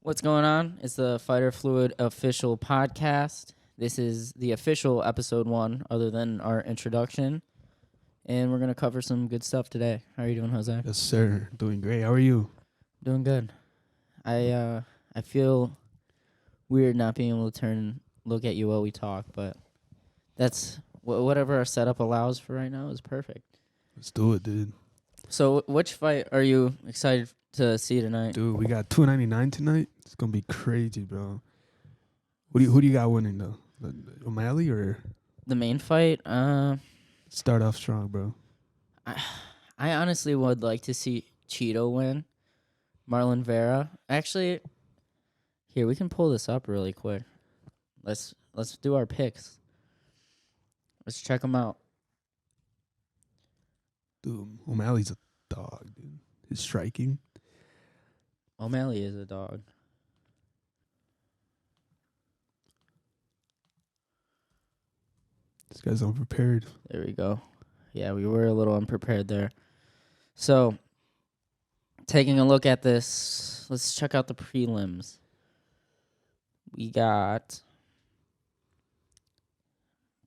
What's going on? It's the Fighter Fluid official podcast. This is the official episode 1, other than our introduction. And we're going to cover some good stuff today. How are you doing, Jose? Yes, sir. Doing great. How are you? Doing good. I feel weird not being able to turn and look at you while we talk, but that's whatever our setup allows for right now is perfect. Let's do it, dude. So which fight are you excited to see tonight? Dude, we got $299 tonight. It's gonna be crazy, bro. Who do you got winning though? O'Malley or The main fight? start off strong, bro? I honestly would like to see Cheeto win. Marlon Vera. Actually, here, we can pull this up really quick. Let's do our picks. Let's check them out. Dude, O'Malley's a dog, dude. His striking. O'Malley is a dog. This guy's unprepared. There we go. Yeah, we were a little unprepared there. So, taking a look at this, let's check out the prelims. We got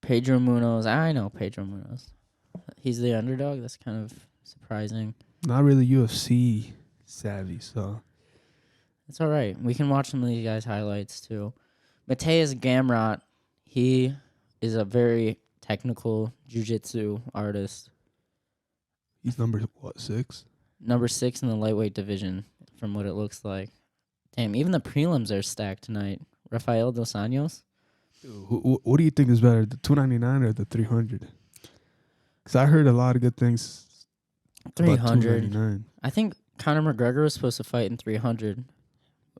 Pedro Munoz. I know Pedro Munoz. He's the underdog. That's kind of surprising. Not really UFC savvy, so It's all right. We can watch some of these guys' highlights, too. Mateus Gamrot, he is a very technical jiu-jitsu artist. he's number 6? Number 6 in the lightweight division, from what it looks like. Damn, even the prelims are stacked tonight. Rafael Dos Anjos. Dude, what do you think is better, the 299 or the 300? Because I heard a lot of good things. 300. 299. I think Conor McGregor was supposed to fight in 300.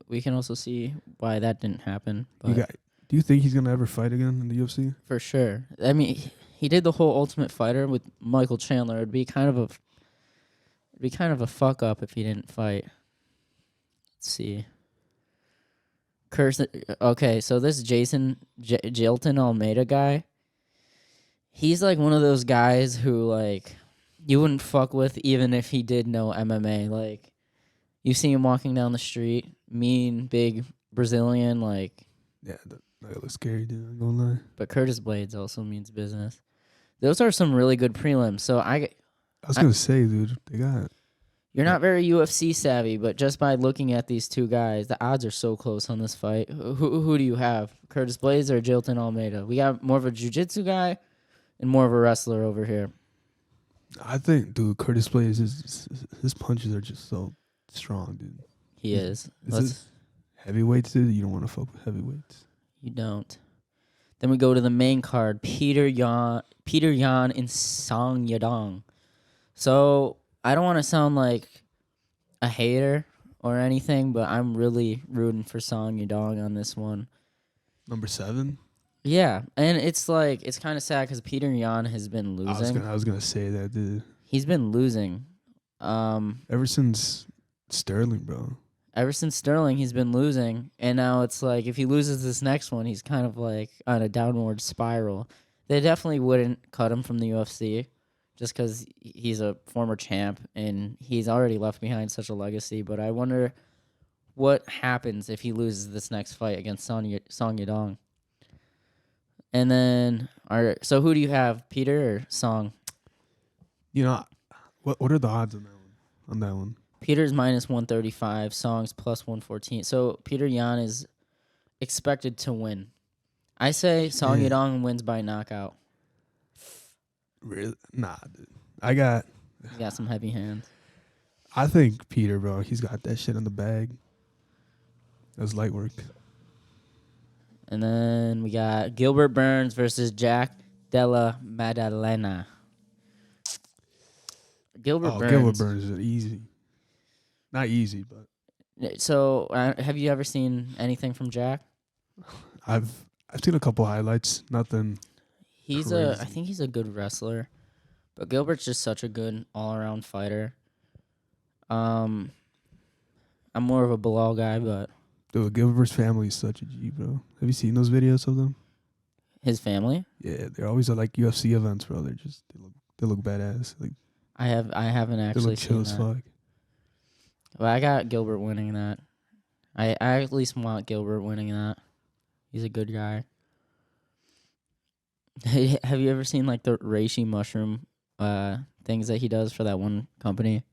We can also see why that didn't happen. But Do you think he's gonna ever fight again in the UFC? for sure. I mean, he did the whole Ultimate Fighter with Michael Chandler. It'd be kind of a fuck up if he didn't fight. Let's see. Okay, so this Jason Jilton Almeida guy, he's like one of those guys who like you wouldn't fuck with even if he did know MMA. Like you see him walking down the street, mean, big Brazilian, like. Yeah, that looks scary, dude. I'm gonna lie. But Curtis Blades also means business. Those are some really good prelims. So I was gonna say, dude, they got. You're not very UFC savvy, but just by looking at these two guys, the odds are so close on this fight. Who do you have? Curtis Blades or Jilton Almeida? We got more of a jiu-jitsu guy and more of a wrestler over here. I think, dude, Curtis Blades, his punches are just so strong, dude. He is. This heavyweights, dude? You don't want to fuck with heavyweights. You don't. Then we go to the main card, Peter Yan and Song Yadong. So I don't want to sound like a hater or anything, but I'm really rooting for Song Yadong on this one. Number 7? Yeah, and it's like it's kind of sad because Peter Yan has been losing. I was gonna say that, dude. He's been losing. Ever since Sterling, bro. Ever since Sterling, he's been losing, and now it's like if he loses this next one, he's kind of like on a downward spiral. They definitely wouldn't cut him from the UFC just because he's a former champ and he's already left behind such a legacy. But I wonder what happens if he loses this next fight against Song Yadong. And then, so who do you have, Peter or Song? You know, what are the odds on that one? Peter's minus 135, Song's plus 114. So Peter Yan is expected to win. I say Song Yadong wins by knockout. Really? Nah, dude. You got some heavy hands. I think Peter, bro, he's got that shit in the bag. That's light work. And then we got Gilbert Burns versus Jack Della Maddalena. Gilbert Burns is easy. Not easy, but. So, have you ever seen anything from Jack? I've seen a couple highlights. Nothing. I think he's a good wrestler, but Gilbert's just such a good all-around fighter. I'm more of a Bilal guy, but. Dude, Gilbert's family is such a G, bro. Have you seen those videos of them? His family? Yeah, they're always at like UFC events, bro. They look badass. Like I haven't actually they look chill seen as that. fuck. Well, I got Gilbert winning that. I at least want Gilbert winning that. He's a good guy. Have you ever seen like the reishi mushroom things that he does for that one company?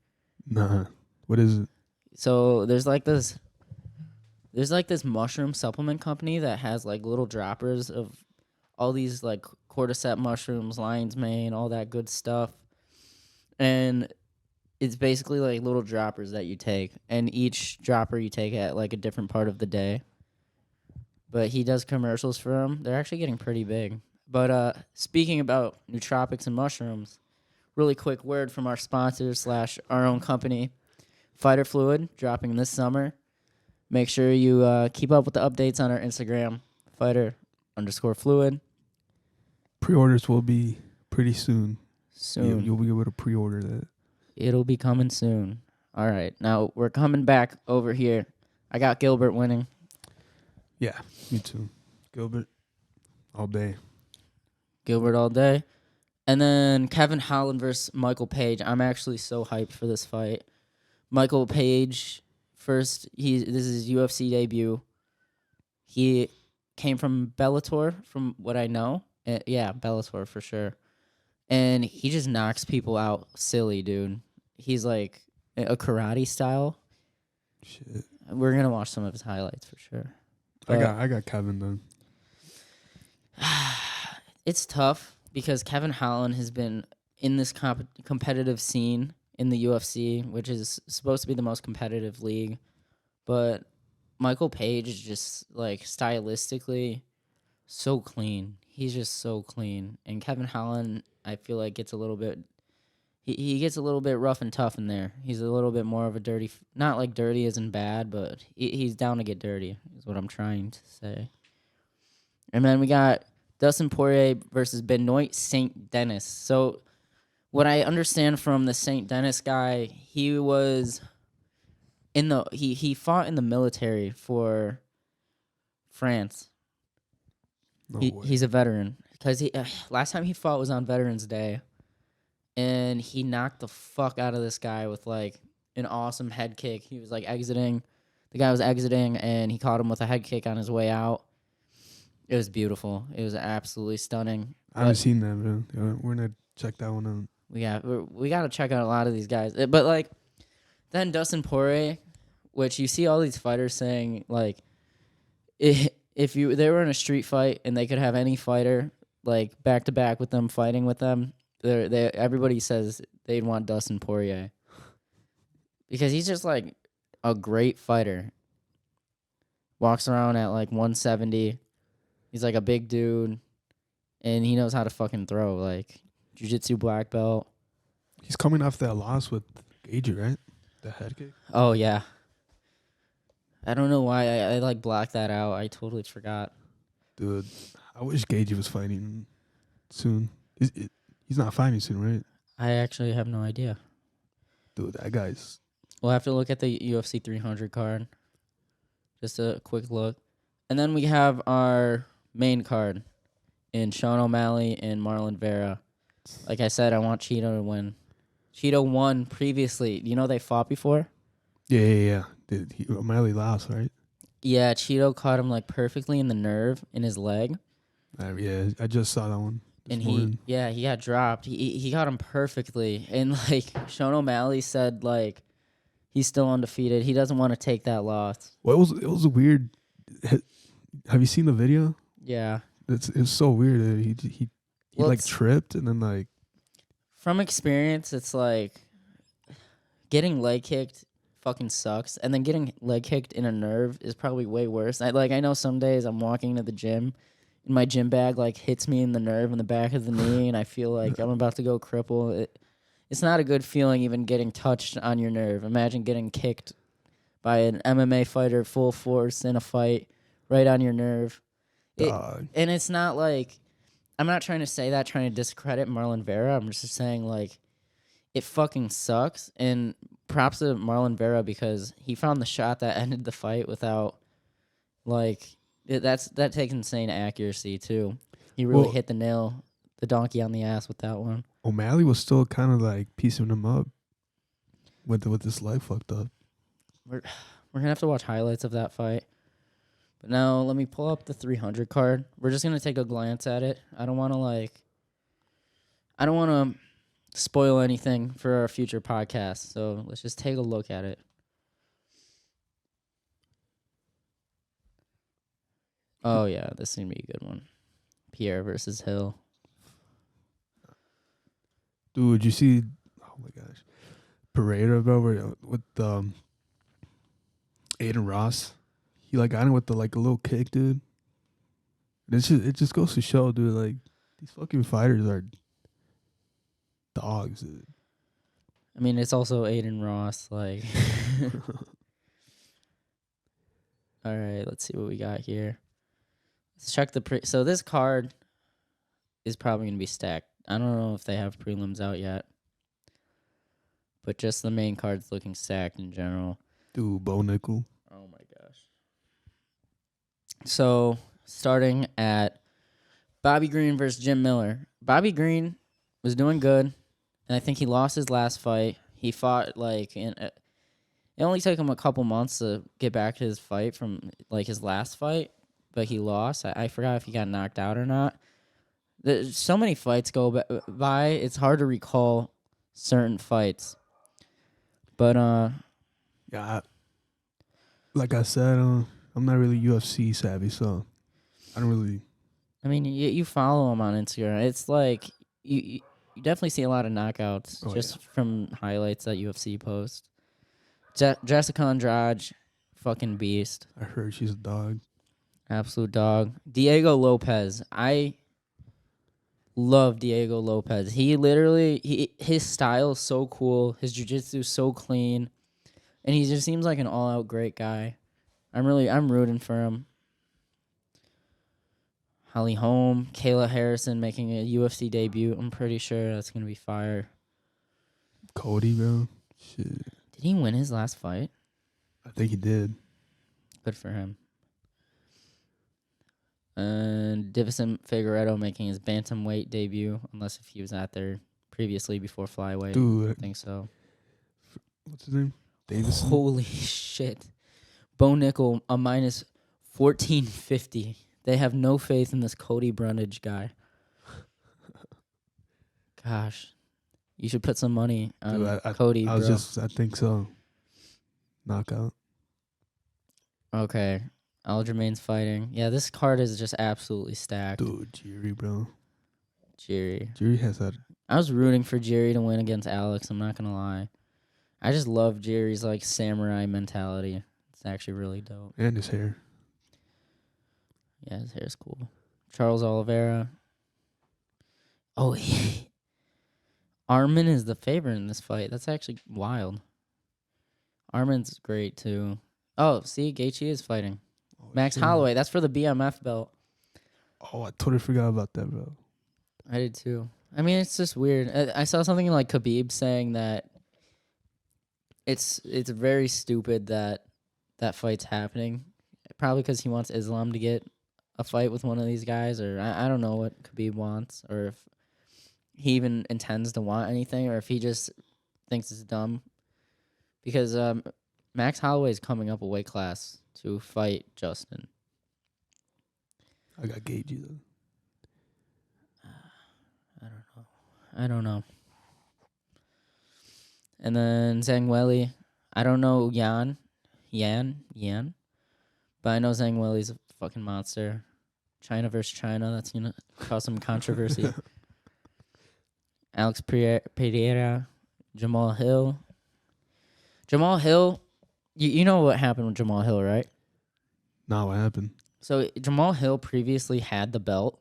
Nah. What is it? So there's like this mushroom supplement company that has like little droppers of all these like cordyceps mushrooms, lion's mane, all that good stuff. And it's basically like little droppers that you take, and each dropper you take at like a different part of the day. But he does commercials for them. They're actually getting pretty big. But speaking about nootropics and mushrooms, really quick word from our sponsors / our own company, Fighter Fluid, dropping this summer. Make sure you keep up with the updates on our Instagram, fighter_fluid. Pre-orders will be pretty soon. Soon. You'll be able to pre-order that. It'll be coming soon. All right. Now we're coming back over here. I got Gilbert winning. Yeah, me too. Gilbert, all day. Gilbert all day. And then Kevin Holland versus Michael Page. I'm actually so hyped for this fight. Michael Page, this is his UFC debut. He came from Bellator, from what I know. Yeah, Bellator for sure. And he just knocks people out silly, dude. He's like a karate style. Shit. We're going to watch some of his highlights for sure. I got Kevin done. It's tough because Kevin Holland has been in this competitive scene in the UFC, which is supposed to be the most competitive league. But Michael Page is just like stylistically so clean. He's just so clean. And Kevin Holland, I feel like gets a little bit he gets a little bit rough and tough in there. He's a little bit more of a dirty, not like dirty as in bad, but he's down to get dirty is what I'm trying to say. And then we got Dustin Poirier versus Benoit Saint Denis. So what I understand from the Saint Denis guy, he was he fought in the military for France. He's a veteran because last time he fought was on Veterans Day, and he knocked the fuck out of this guy with like an awesome head kick. He was like exiting, the guy was exiting, and he caught him with a head kick on his way out. It was beautiful. It was absolutely stunning. I haven't seen that, bro. We're gonna check that one out. We got to check out a lot of these guys. But like then Dustin Poirier, which you see all these fighters saying like if they were in a street fight and they could have any fighter like back to back with them fighting with them, everybody says they'd want Dustin Poirier because he's just like a great fighter. Walks around at like 170. He's like a big dude, and he knows how to fucking throw, like jiu-jitsu black belt. He's coming off that loss with Gage, right? The head kick. Oh yeah. I don't know why I like blocked that out. I totally forgot. Dude, I wish Gage was fighting soon. He's not fighting soon, right? I actually have no idea. Dude, that guy's... We'll have to look at the UFC 300 card. Just a quick look. And then we have our main card in Sean O'Malley and Marlon Vera. Like I said, I want Cheeto to win. Cheeto won previously. You know they fought before? Yeah. O'Malley lost, right? Yeah, Cheeto caught him like perfectly in the nerve in his leg. Yeah, I just saw that one. And he got dropped. He got him perfectly. And like Sean O'Malley said, like he's still undefeated. He doesn't want to take that loss. Well, it was a weird. Have you seen the video? Yeah, it's so weird. He like tripped and then like. From experience, it's like getting leg kicked fucking sucks, and then getting leg kicked in a nerve is probably way worse. I know some days I'm walking to the gym, and my gym bag like hits me in the nerve in the back of the knee, and I feel like I'm about to go cripple. It's not a good feeling even getting touched on your nerve. Imagine getting kicked by an MMA fighter full force in a fight right on your nerve. And it's not like, I'm not trying to say that, trying to discredit Marlon Vera. I'm just saying, like, it fucking sucks. And props to Marlon Vera because he found the shot that ended the fight without, like, that takes insane accuracy, too. He really hit the donkey on the ass with that one. O'Malley was still kind of, like, piecing him up with his leg fucked up. We're gonna have to watch highlights of that fight. But now let me pull up the 300 card. We're just gonna take a glance at it. I don't want to spoil anything for our future podcast. So let's just take a look at it. Oh yeah, this is gonna be a good one. Pierre versus Hill. Dude, you see? Oh my gosh, Pereira, bro, with Aiden Ross. He like got him with a little kick, dude. And it just goes to show, dude. Like these fucking fighters are dogs, dude. I mean, it's also Aiden Ross. Like, all right, let's see what we got here. Let's check so this card is probably gonna be stacked. I don't know if they have prelims out yet, but just the main card's looking stacked in general. Dude, Bo Nickel. Oh my gosh. So starting at Bobby Green versus Jim Miller. Bobby Green was doing good, and I think he lost his last fight. He fought it only took him a couple months to get back to his fight from his last fight, but he lost. I forgot if he got knocked out or not. There's so many fights go by. It's hard to recall certain fights. But yeah, like I said, I'm not really UFC savvy, so I don't really. I mean, you follow him on Instagram. It's like you definitely see a lot of knockouts from highlights that UFC posts. Jessica Andrade, fucking beast. I heard she's a dog. Absolute dog. Diego Lopez. I love Diego Lopez. He literally, his style is so cool. His jiu-jitsu is so clean. And he just seems like an all-out great guy. I'm rooting for him. Holly Holm, Kayla Harrison making a UFC debut. I'm pretty sure that's going to be fire. Cody, bro. Shit. Did he win his last fight? I think he did. Good for him. And Divison Figueredo making his bantamweight debut, unless if he was out there previously before flyweight. Dude. I think so. What's his name? Davison? Holy shit. Bo Nickel, a minus 1450. They have no faith in this Cody Brundage guy. Gosh. You should put some money on Cody, bro. I think so. Knockout. Okay. Aljamain's fighting. Yeah, this card is just absolutely stacked. Dude, Jiri, bro. Jiri has that. I was rooting for Jiri to win against Alex, I'm not going to lie. I just love Jiri's samurai mentality. It's actually really dope. And his hair. Yeah, his hair's cool. Charles Oliveira. Oh, Armin is the favorite in this fight. That's actually wild. Armin's great, too. Oh, see, Gaethje is fighting. Max Holloway. That's for the BMF belt. Oh, I totally forgot about that, bro. I did, too. I mean, it's just weird. I saw something like Khabib saying that it's very stupid that fight's happening. Probably because he wants Islam to get a fight with one of these guys, or I don't know what Khabib wants, or if he even intends to want anything, or if he just thinks it's dumb. Because Max Holloway is coming up a weight class to fight Justin. I got Gaethje, though. I don't know. And then Zhang Weili. I don't know Yan, but I know Zhang Weili's a fucking monster. China versus China. That's going to cause some controversy. Alex Pereira. Jamal Hill. Jamal Hill. You know what happened with Jamal Hill, right? No, what happened? So Jamal Hill previously had the belt.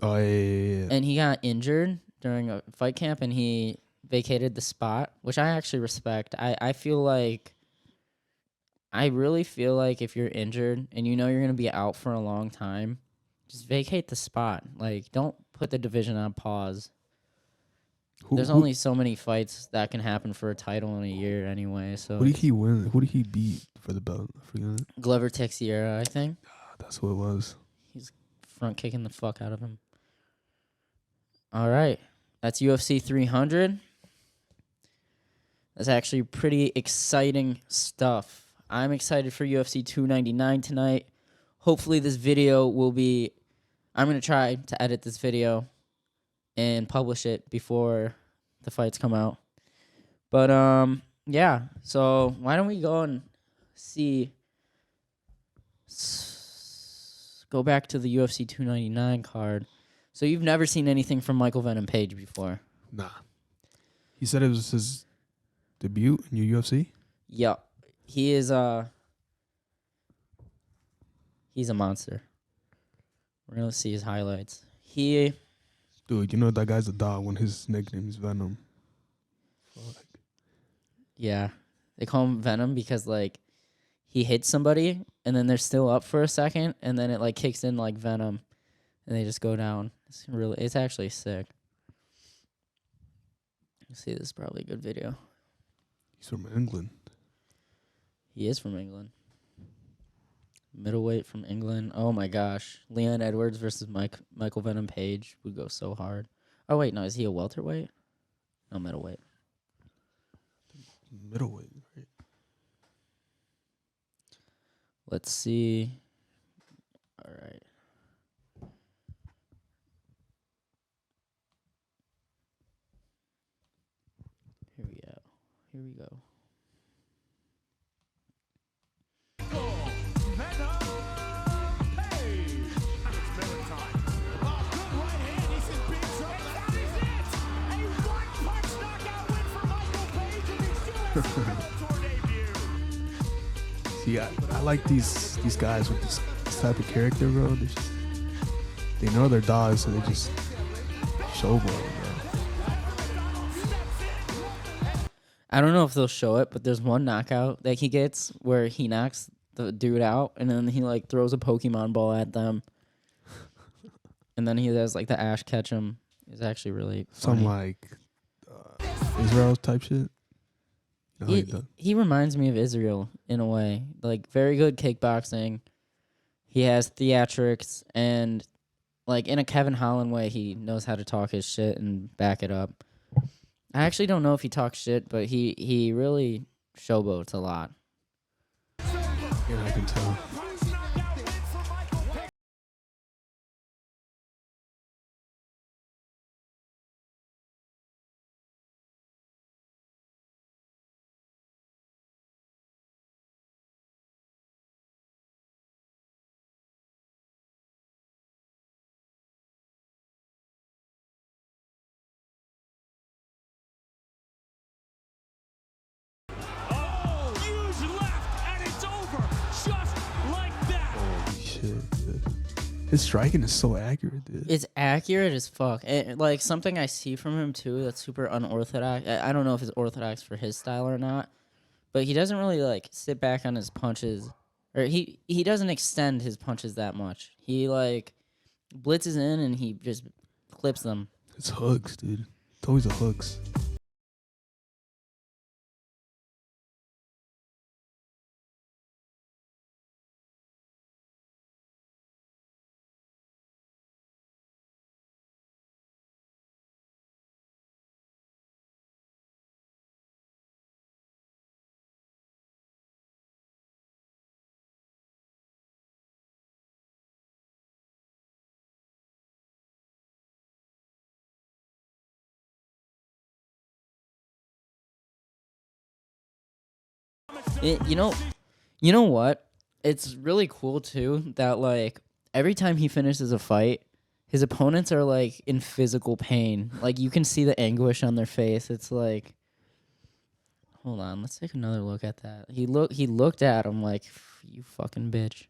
Oh, yeah. And he got injured during a fight camp, and he vacated the spot, which I actually respect. I really feel like if you're injured and you know you're going to be out for a long time, just vacate the spot. Don't put the division on pause. There's only so many fights that can happen for a title in a year anyway. So who did he win? Who did he beat for the belt? I forgot. Glover Teixeira, I think. That's who it was. He's front kicking the fuck out of him. All right. That's UFC 300. That's actually pretty exciting stuff. I'm excited for UFC 299 tonight. Hopefully this video will be... I'm going to try to edit this video and publish it before the fights come out. But, yeah. So, why don't we go and see... Go back to the UFC 299 card. So, you've never seen anything from Michael Venom Page before? Nah. He said it was his debut in UFC? Yeah. He is, he's a monster. We're going to see his highlights. Dude, you know that guy's a dog when his nickname is Venom. Fuck. Yeah. They call him Venom because, like, he hits somebody, and then they're still up for a second, and then it, like, kicks in like Venom, and they just go down. It's actually sick. Let's see, this is probably a good video. He's from England. He is from England. Middleweight from England. Oh, my gosh. Leon Edwards versus Michael Venom Page would go so hard. Oh, wait, no. Is he a welterweight? No, middleweight. Middleweight, right? Let's see. All right. Here we go. Here we go. See, I like these guys with this type of character, bro. They know they're dogs, so they just showboat, bro. I don't know if they'll show it, but there's one knockout that he gets where he knocks the dude out, and then he like throws a Pokemon ball at them, and then he does like the Ash Ketchum. It's actually really funny. Some like Israel type shit. He reminds me of Israel in a way. Like, very good kickboxing. He has theatrics, and like in a Kevin Holland way, he knows how to talk his shit and back it up. I actually don't know if he talks shit, but he really showboats a lot. Yeah, I can tell. His striking is so accurate, dude. It's accurate as fuck. Like, something I see from him, too, that's super unorthodox. I don't know if it's orthodox for his style or not, but he doesn't really, like, sit back on his punches. Or he doesn't extend his punches that much. He, like, blitzes in and he just clips them. It's hooks, dude. It's always the hooks. You know what? It's really cool too that like every time he finishes a fight, his opponents are like in physical pain. Like you can see the anguish on their face. It's like, hold on, let's take another look at that. He looked at him like, you fucking bitch.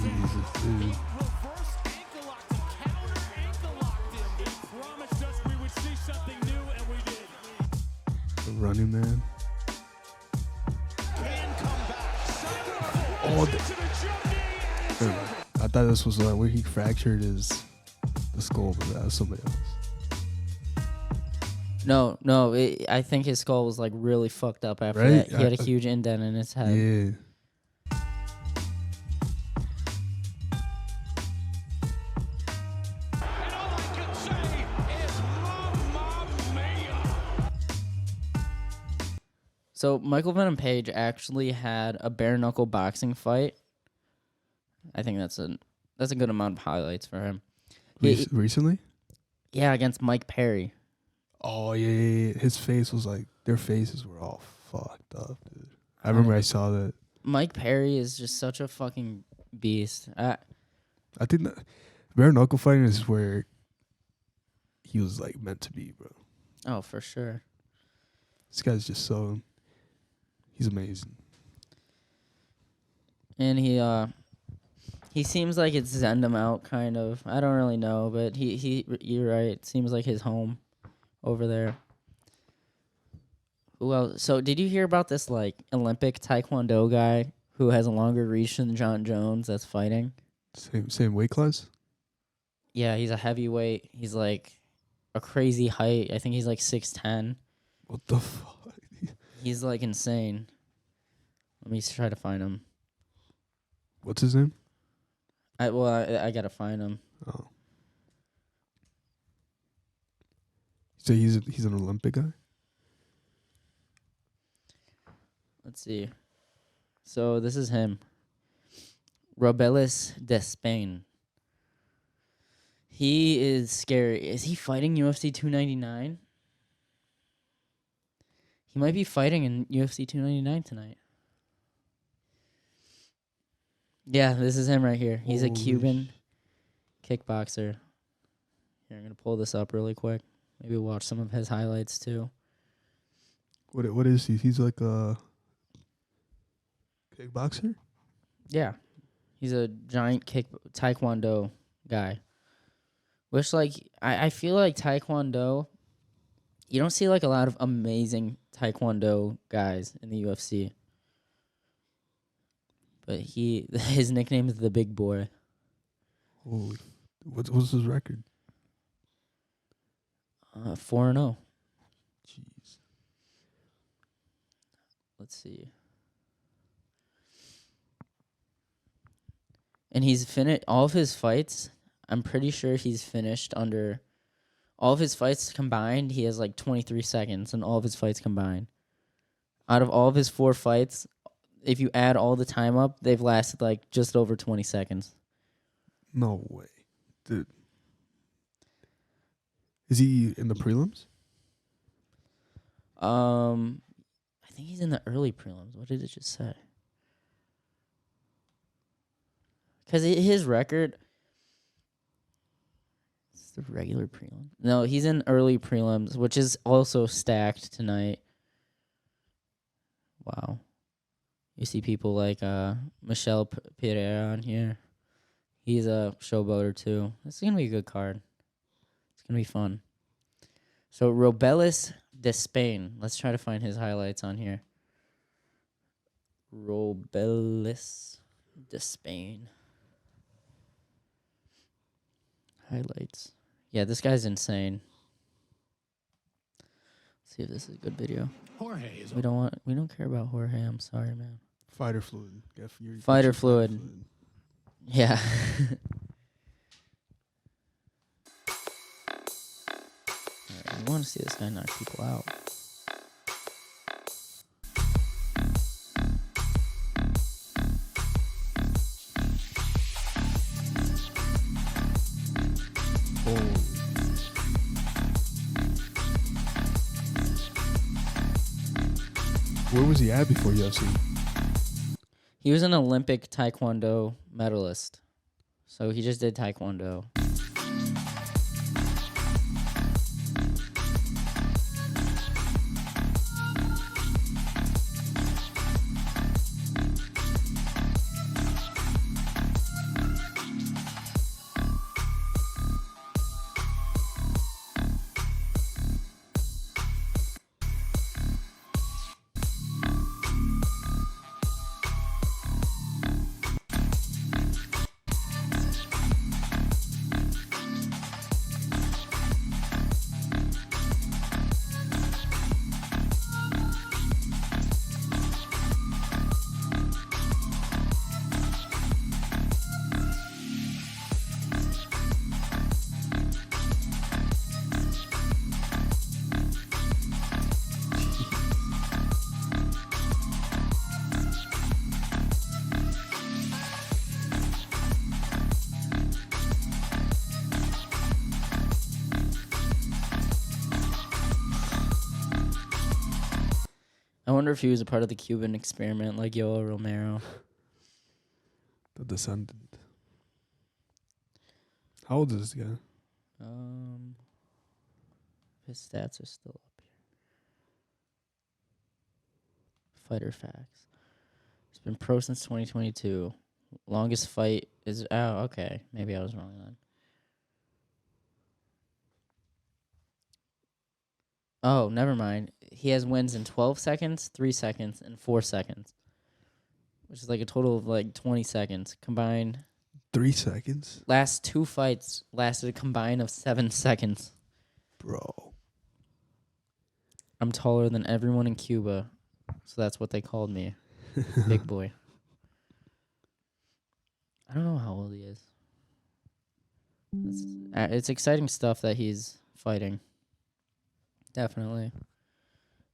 Jesus, dude. The running man. Oh, I thought this was where he fractured the skull, but that was somebody else. No, I think his skull was like really fucked up after Right? that. He had a huge indent in his head. Yeah. So Michael Venom Page actually had a bare knuckle boxing fight. I think that's a good amount of highlights for him. Recently? Yeah, against Mike Perry. Oh yeah. His face was like their faces were all fucked up, dude. I remember I saw that. Mike Perry is just such a fucking beast. I think that bare knuckle fighting is where he was like meant to be, bro. Oh, for sure. This guy's just he's amazing. And he seems like it's zened him out, kind of. I don't really know, but you're right. It seems like his home over there. Who else? So did you hear about this like Olympic Taekwondo guy who has a longer reach than John Jones that's fighting? Same weight class? Yeah, he's a heavyweight. He's like a crazy height. I think he's like 6'10". What the fuck? He's like insane. Let me try to find him. What's his name? I gotta find him. Oh. So he's an Olympic guy? Let's see. So this is him. Robelis Despaigne. He is scary. Is he fighting UFC 299? He might be fighting in UFC 299 tonight. Yeah, this is him right here. He's a Cuban kickboxer. Here, I'm going to pull this up really quick. Maybe watch some of his highlights too. What is he? He's like a kickboxer? Yeah. He's a giant taekwondo guy. Which, like, I feel like taekwondo, you don't see, like, a lot of amazing taekwondo guys in the UFC. But his nickname is the Big Boy. Holy. What's his record? 4-0. Jeez. Let's see. And he's finished all of his fights. I'm pretty sure he's finished under all of his fights combined. He has like 23 seconds in all of his fights combined. Out of all of his 4 fights, if you add all the time up, they've lasted like just over 20 seconds. No way. Dude. Is he in the prelims? I think he's in the early prelims. What did it just say? Because his record, it's the regular prelim. No, he's in early prelims, which is also stacked tonight. Wow. You see people like Michel Pereira on here. He's a showboater too. This is going to be a good card. It's going to be fun. So Robelis Despaigne. Let's try to find his highlights on here. Robelis Despaigne. Highlights. Yeah, this guy's insane. Let's see if this is a good video. We don't care about Jorge. I'm sorry, man. Fighter fluid. Fighter fluid. Yeah. Right, I want to see this guy knock people out. Where was he at before UFC? He was an Olympic Taekwondo medalist. So he just did Taekwondo. wonder if he was a part of the Cuban experiment like Yoel Romero. The descendant. How old is this guy? His stats are still up here. Fighter facts. He's been pro since 2022. Longest fight is... Oh, okay. Maybe I was wrong then. Oh, never mind. He has wins in 12 seconds, 3 seconds, and 4 seconds. Which is like a total of like 20 seconds combined. 3 seconds? Last 2 fights lasted a combine of 7 seconds. Bro. I'm taller than everyone in Cuba, so that's what they called me. Big boy. I don't know how old he is. It's exciting stuff that he's fighting. Definitely.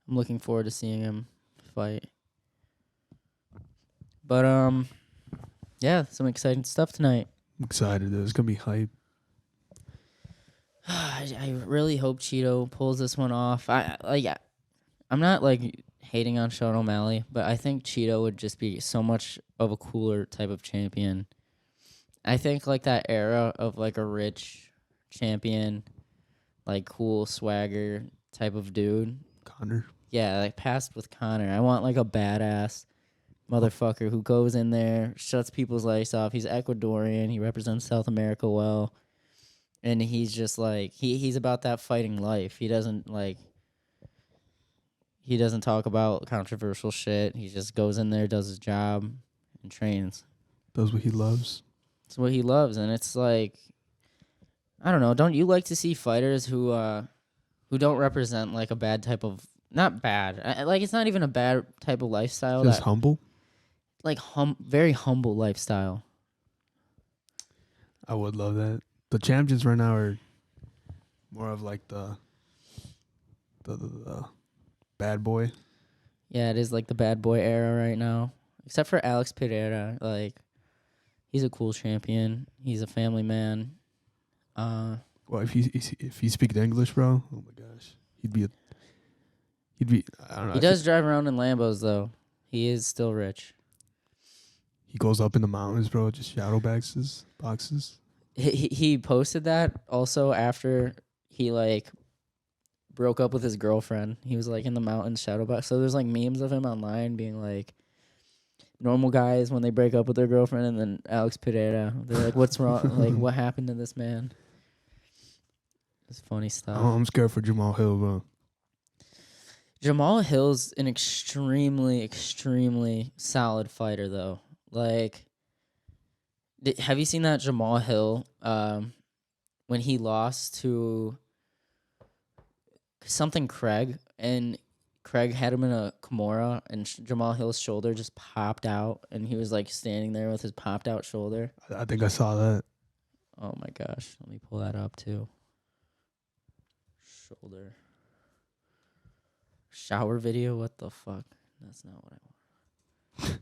I'm looking forward to seeing him fight. But, yeah, some exciting stuff tonight. I'm excited. It's going to be hype. I really hope Cheeto pulls this one off. I'm not, like, hating on Sean O'Malley, but I think Cheeto would just be so much of a cooler type of champion. I think, like, that era of, like, a rich champion, like, cool swagger type of dude. Connor? Yeah, like, passed with Connor. I want, like, a badass motherfucker who goes in there, shuts people's lights off. He's Ecuadorian. He represents South America well. And he's just, like, he's about that fighting life. He doesn't talk about controversial shit. He just goes in there, does his job, and trains. Does what he loves. It's what he loves, and it's like, I don't know. Don't you like to see fighters who don't represent like a bad type of, not bad, like it's not even a bad type of lifestyle. Just humble. Like very humble lifestyle. I would love that. The champions right now are more of like the bad boy. Yeah, it is like the bad boy era right now. Except for Alex Pereira, like he's a cool champion. He's a family man. Well, if he speaks English, bro, oh my gosh, he'd be. I don't know. He does drive around in Lambos though. He is still rich. He goes up in the mountains, bro. Just shadow boxes. He posted that also after he like broke up with his girlfriend. He was like in the mountains shadow box. So there's like memes of him online being like normal guys when they break up with their girlfriend, and then Alex Pereira. They're like, "What's wrong? Like, what happened to this man?" It's funny stuff. Oh, I'm scared for Jamal Hill, bro. Jamal Hill's an extremely, extremely solid fighter, though. Like, have you seen that Jamal Hill when he lost to something Craig, and Craig had him in a Kimura, and Jamal Hill's shoulder just popped out, and he was like standing there with his popped out shoulder? I think I saw that. Oh my gosh, let me pull that up too. Shoulder. Shower video? What the fuck? That's not what I want.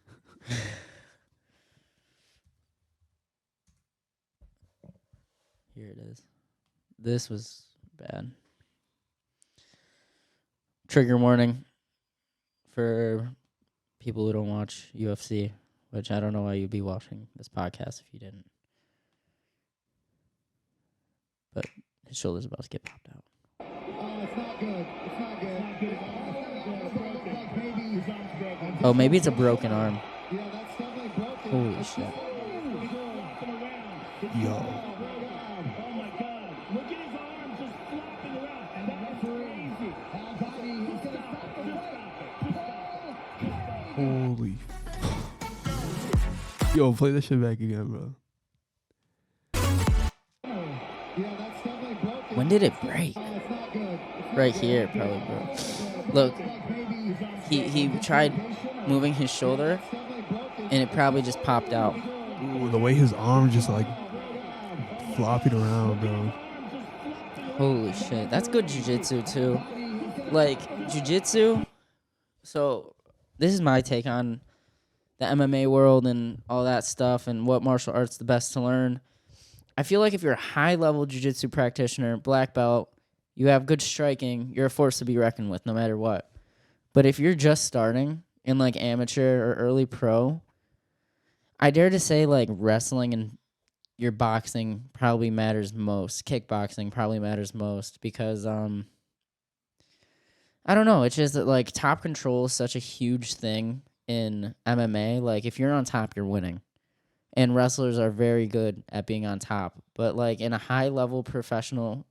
Here it is. This was bad. Trigger warning for people who don't watch UFC, which I don't know why you'd be watching this podcast if you didn't. But his shoulder's about to get popped out. It's not good. It's not good. Oh, maybe it's a broken arm. Yeah, that's definitely broken. Holy shit. Yo. Oh my God. Look at his arms just flopping around. And that's crazy. He's going to stop the Holy. Yo, play that shit back again, bro. Yeah, that's definitely broken. When did it break? It's not good. Right here, it probably broke. Look, he tried moving his shoulder, and it probably just popped out. Ooh, the way his arm just like flopping around, bro. Holy shit. That's good jiu-jitsu, too. Like, jiu-jitsu, so this is my take on the MMA world and all that stuff and what martial arts the best to learn. I feel like if you're a high-level jiu-jitsu practitioner, black belt, you have good striking, you're a force to be reckoned with no matter what. But if you're just starting in like amateur or early pro, I dare to say like wrestling and your boxing probably matters most. Kickboxing probably matters most because I don't know. It's just that like top control is such a huge thing in MMA. Like if you're on top, you're winning. And wrestlers are very good at being on top. But like in a high level professional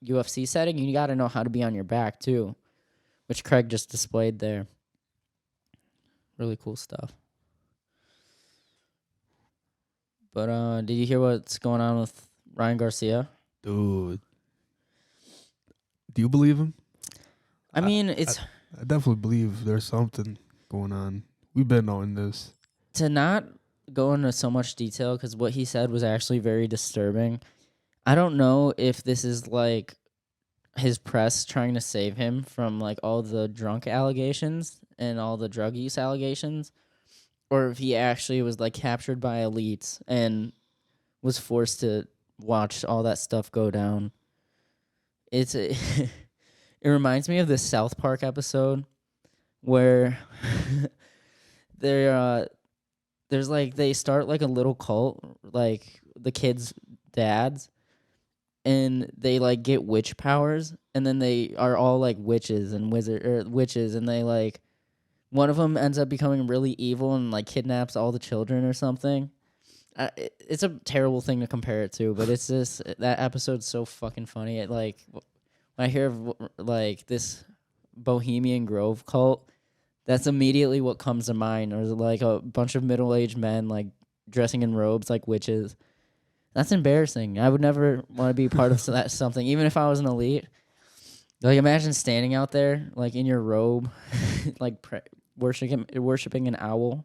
UFC setting, you got to know how to be on your back too, which Craig just displayed there. Really cool stuff. But did you hear what's going on with Ryan Garcia? Dude, do you believe him? I mean, it's I definitely believe there's something going on. We've been knowing this. to not go into so much detail because what he said was actually very disturbing. I don't know if this is like his press trying to save him from like all the drunk allegations and all the drug use allegations, or if he actually was like captured by elites and was forced to watch all that stuff go down. It reminds me of this South Park episode where there's like they start like a little cult, like the kids' dads, and they like get witch powers, and then they are all like witches and witches, and they like one of them ends up becoming really evil and like kidnaps all the children or something. It's a terrible thing to compare it to, but it's just that episode's so fucking funny. It like when I hear of like this Bohemian Grove cult, that's immediately what comes to mind. Or like a bunch of middle-aged men like dressing in robes like witches. That's embarrassing. I would never want to be part of that something, even if I was an elite. Like imagine standing out there like in your robe, like worshiping an owl.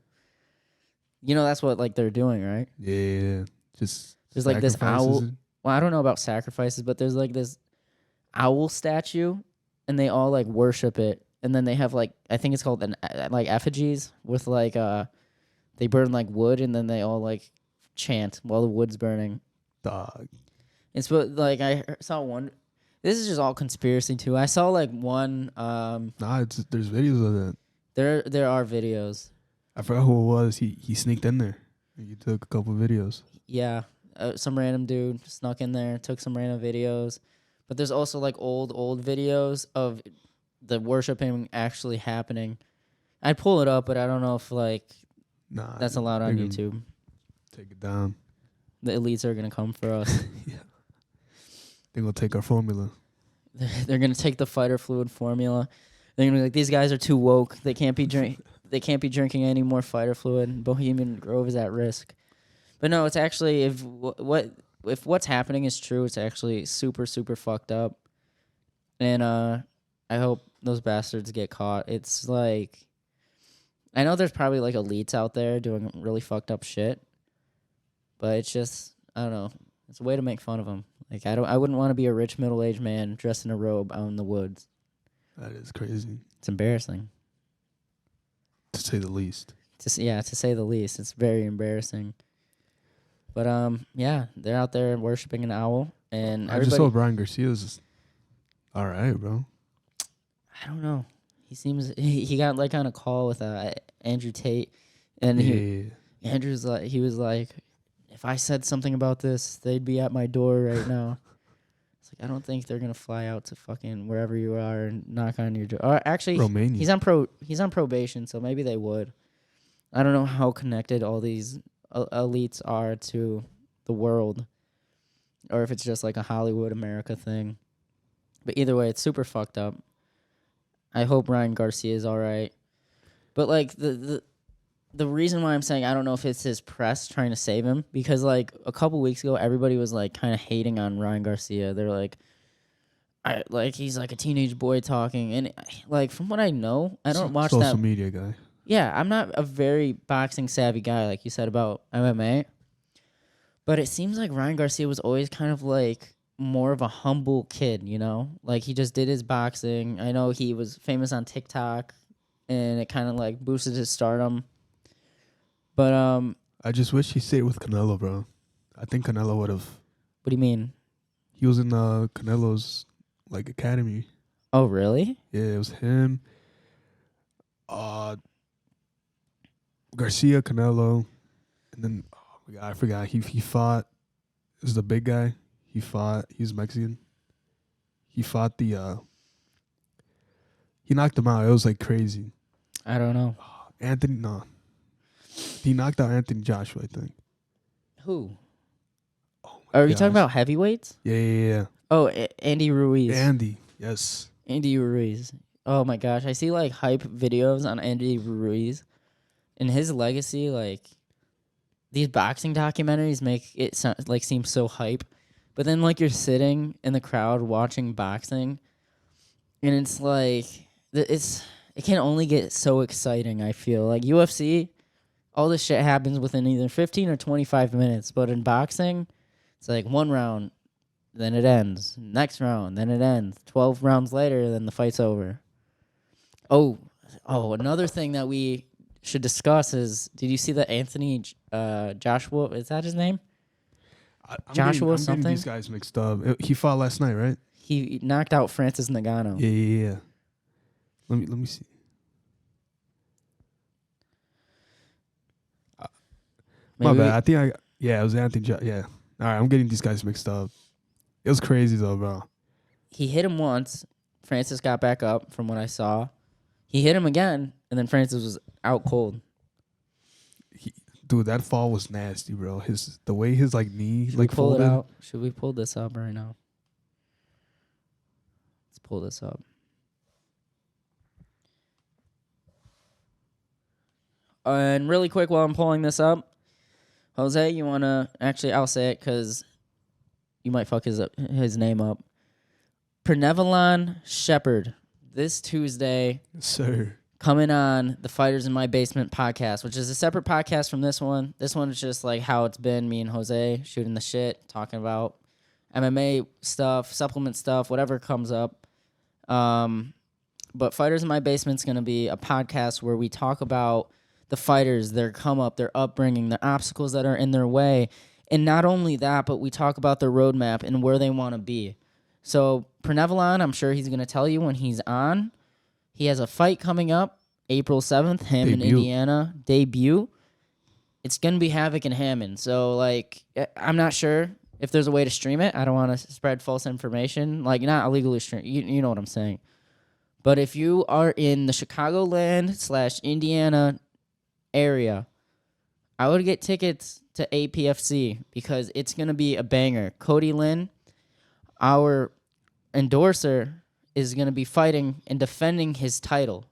You know that's what like they're doing, right? Yeah, just There's like this owl. sacrifices. Well, I don't know about sacrifices, but there's like this owl statue, and they all like worship it. And then they have like I think it's called like effigies with like they burn like wood, and then they all like chant while the wood's burning. Dog. It's what like I saw one. This is just all conspiracy too. I saw like one. Nah, there's videos of that. There are videos. I forgot who it was. He sneaked in there. He took a couple videos. Yeah, some random dude snuck in there, took some random videos. But there's also like old videos of the worshiping actually happening. I'd pull it up, but I don't know if like Nah, that's allowed on they're gonna YouTube. Take it down. The elites are gonna come for us. Yeah, they're gonna take our formula. They're gonna take the fighter fluid formula. They're gonna be like, these guys are too woke. They can't be drinking any more fighter fluid. Bohemian Grove is at risk. But no, it's actually if what's happening is true, it's actually super super fucked up. And I hope those bastards get caught. It's like I know there's probably like elites out there doing really fucked up shit, but it's just I don't know. It's a way to make fun of them. Like I wouldn't want to be a rich middle-aged man dressed in a robe out in the woods. That is crazy, It's embarrassing. to say the least. To say the least. It's very embarrassing. But yeah, they're out there worshiping an owl, and I just saw Brian Garcia's all right, bro. I don't know. He seems he got like on a call with Andrew Tate, and Andrew's like he was like, if I said something about this, they'd be at my door right now. It's like I don't think they're gonna fly out to fucking wherever you are and knock on your door. Or actually, Romania. he's on probation, so maybe they would. I don't know how connected all these elites are to the world, or if it's just like a Hollywood America thing. But either way, it's super fucked up. I hope Ryan Garcia is all right. But like the reason why I'm saying I don't know if it's his press trying to save him, because like a couple weeks ago everybody was like kind of hating on Ryan Garcia. They're like he's like a teenage boy talking, and like from what I know, I don't watch social that media guy. Yeah, I'm not a very boxing savvy guy like you said about MMA. But it seems like Ryan Garcia was always kind of like more of a humble kid, you know? Like he just did his boxing. I know he was famous on TikTok and it kind of like boosted his stardom. But I just wish he stayed with Canelo, bro. I think Canelo would have. what do you mean? He was in Canelo's like academy. Oh, really? Yeah, it was him. Garcia, Canelo, and then my God, I forgot. He fought. This is the big guy. He's Mexican. He fought the. He knocked him out. It was like crazy. I don't know. Anthony, no. He knocked out Anthony Joshua, I think. Who? Oh my Are we talking gosh. about heavyweights? Yeah. Oh, Andy Ruiz. Andy, yes. Andy Ruiz. Oh my gosh, I see like hype videos on Andy Ruiz, and his legacy. Like these boxing documentaries make it seem so hype, but then like you're sitting in the crowd watching boxing, and it's like it can only get so exciting. I feel like UFC, all this shit happens within either 15 or 25 minutes, but in boxing, it's like one round, then it ends. Next round, then it ends. 12 rounds later, then the fight's over. Oh, another thing that we should discuss is, did you see the Anthony Joshua? Is that his name? I'm Joshua getting something? these guys mixed up. He fought last night, right? He knocked out Francis Ngannou. Yeah. Let me see. My bad. I think it was Anthony. Yeah. All right, I'm getting these guys mixed up. It was crazy though, bro. He hit him once. Francis got back up from what I saw. He hit him again, and then Francis was out cold. Dude, that fall was nasty, bro. The way his like knee Should we pull folded. it out? Should we pull this up right now? Let's pull this up. And really quick while I'm pulling this up, Jose, you want to... Actually, I'll say it because you might fuck his name up. Pernevlon Sheppard, this Tuesday, Yes, sir. coming on the Fighters in My Basement podcast, which is a separate podcast from this one. This one is just like how it's been, me and Jose shooting the shit, talking about MMA stuff, supplement stuff, whatever comes up. But Fighters in My Basement's going to be a podcast where we talk about the fighters, their come up, their upbringing, the obstacles that are in their way. And not only that, but we talk about their roadmap and where they want to be. So Pernevlon, I'm sure he's going to tell you when he's on. He has a fight coming up April 7th, in Indiana, debut. It's going to be Havoc in Hammond. So, like, I'm not sure if there's a way to stream it. I don't want to spread false information. Like, not illegally stream. You know what I'm saying. But if you are in the Chicagoland / Indiana area, I would get tickets to APFC because it's going to be a banger. Cody Lynn, our endorser, is going to be fighting and defending his title.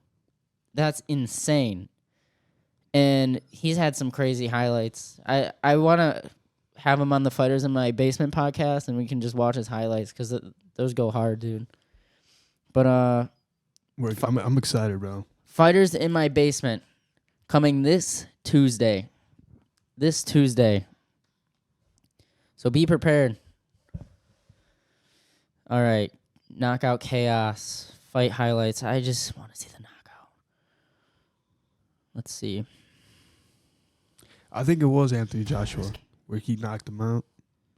That's insane. And he's had some crazy highlights. I want to have him on the Fighters in My Basement podcast, and we can just watch his highlights because those go hard, dude. But I'm excited, bro. Fighters in My Basement coming this Tuesday. So be prepared. All right. Knockout chaos. Fight highlights. I just want to see the knockout. Let's see. I think it was Anthony Joshua where he knocked him out.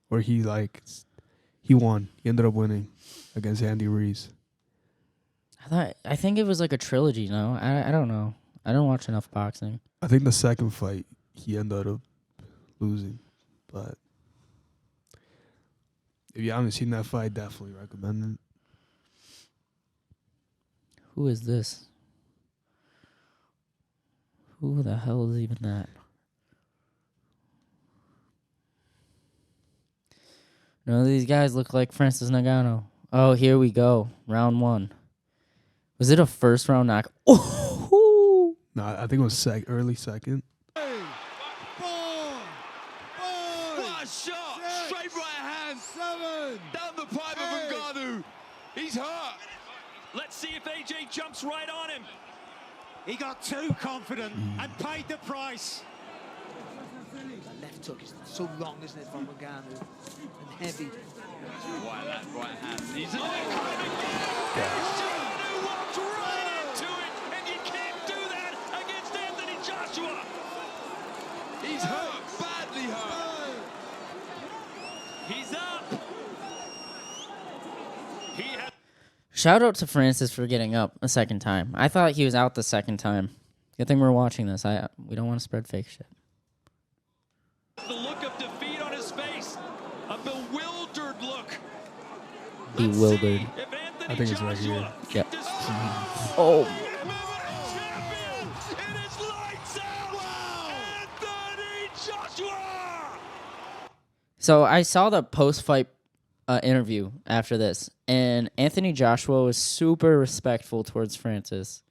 Or he won. He ended up winning against Andy Ruiz. I think it was like a trilogy, no? I don't know. I don't watch enough boxing. I think the second fight he ended up losing. But if you haven't seen that fight, definitely recommend it. Who is this? Who the hell is even that? None of these guys look like Francis Ngannou. Oh, here we go. Round 1. Was it a first round knock? Oh! No, I think it was early second. What a shot! Straight right hand. 7. Down the pipe of Ngannou. He's hurt. Let's see if AJ jumps right on him. He got too confident and paid the price. That left hook is so long, isn't it, from Ngannou? And heavy. Why that right hand? He's Ngannou walked right into it, and you can't do that against Anthony Joshua. He's hurt, badly hurt. He's up. He has Shout out to Francis for getting up a second time. I thought he was out the second time. Good thing we're watching this. We don't want to spread fake shit. The look of defeat on his face. A bewildered look. Bewildered. I think it's right here. Yep. Oh. So I saw the post-fight interview after this, and Anthony Joshua was super respectful towards Francis.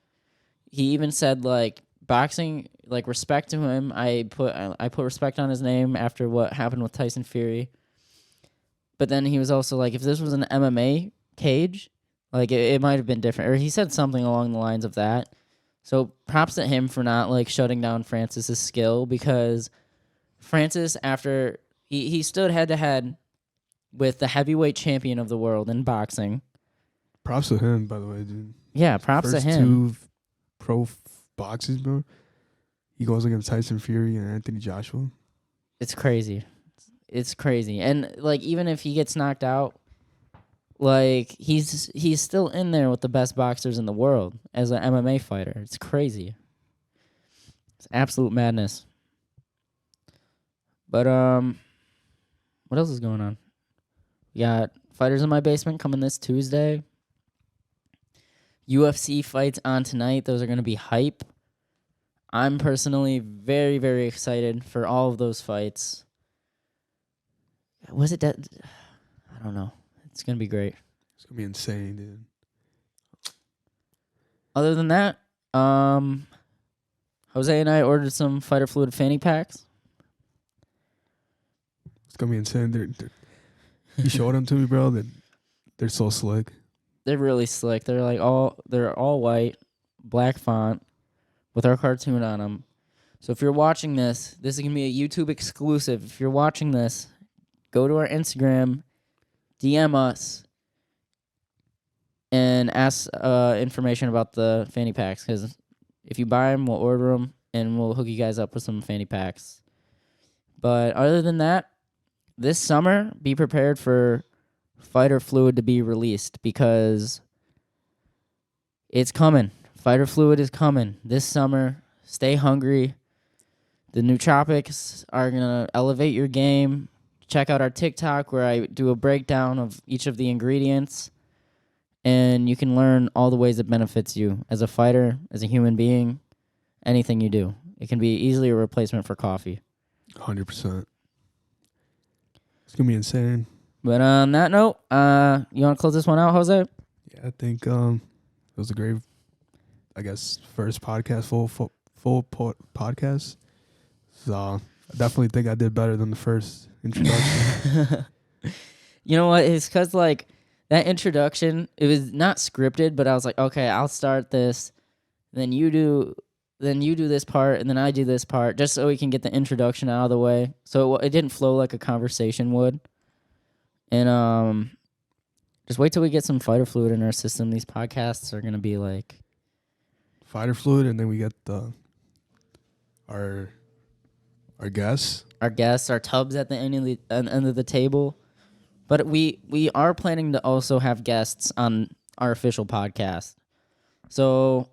He even said, like, boxing, like, respect to him. I put respect on his name after what happened with Tyson Fury. But then he was also like, if this was an MMA cage, like, it might have been different. Or he said something along the lines of that. So props to him for not, like, shutting down Francis's skill, because Francis, after he stood head-to-head with the heavyweight champion of the world in boxing. Props to him, by the way, dude. Yeah, props to him. First two pro boxes, bro. He goes against Tyson Fury and Anthony Joshua. It's crazy. It's crazy. And, like, even if he gets knocked out, like, he's still in there with the best boxers in the world as an MMA fighter. It's crazy. It's absolute madness. But, what else is going on? We got Fighters in My Basement coming this Tuesday. UFC fights on tonight. Those are going to be hype. I'm personally very, very excited for all of those fights. Was it that? I don't know. It's going to be great. It's going to be insane, dude. Other than that, Jose and I ordered some Fighter Fluid fanny packs. It's going to be insane. You showed them to me, bro. They're so slick. They're really slick. They're all white, black font with our cartoon on them. So if you're watching this is going to be a YouTube exclusive. If you're watching this, go to our Instagram, DM us, and ask information about the fanny packs. Because if you buy them, we'll order them, and we'll hook you guys up with some fanny packs. But other than that, this summer, be prepared for Fighter Fluid to be released, because it's coming. Fighter Fluid is coming this summer. Stay hungry. The nootropics are going to elevate your game. Check out our TikTok where I do a breakdown of each of the ingredients, and you can learn all the ways it benefits you as a fighter, as a human being, anything you do. It can be easily a replacement for coffee. 100%. It's going to be insane. But on that note, you want to close this one out, Jose? Yeah, I think it was a great, I guess, first podcast, full podcast. So I definitely think I did better than the first introduction. You know what? It's because, like, that introduction, it was not scripted, but I was like, okay, I'll start this, then you do this part, and then I do this part, just so we can get the introduction out of the way. So it didn't flow like a conversation would. And just wait till we get some Fighter Fluid in our system. These podcasts are going to be like Fighter Fluid, and then we get our guests. Our guests, our tubs at the end of the table. But we are planning to also have guests on our official podcast. So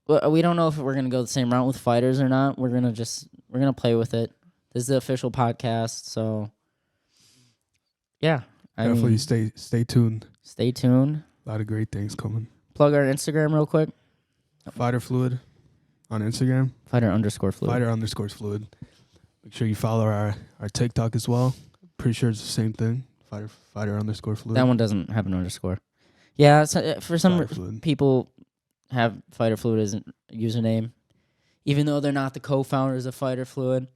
we don't know if we're going to go the same route with fighters or not. We're going to play with it. This is the official podcast, so yeah. Definitely stay tuned. Stay tuned. A lot of great things coming. Plug our Instagram real quick. Fighter Fluid on Instagram. Fighter_Fluid. Fighter_Fluid. Make sure you follow our TikTok as well. Pretty sure it's the same thing. Fighter_Fluid. That one doesn't have an underscore. Yeah, so for some people have Fighter Fluid as a username, even though they're not the co-founders of Fighter Fluid.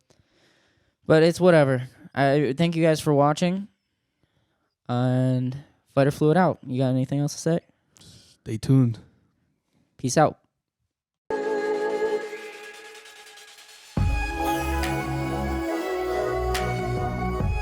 But it's whatever. I thank you guys for watching. And Fighter Fluid out. You got anything else to say? Stay tuned. Peace out.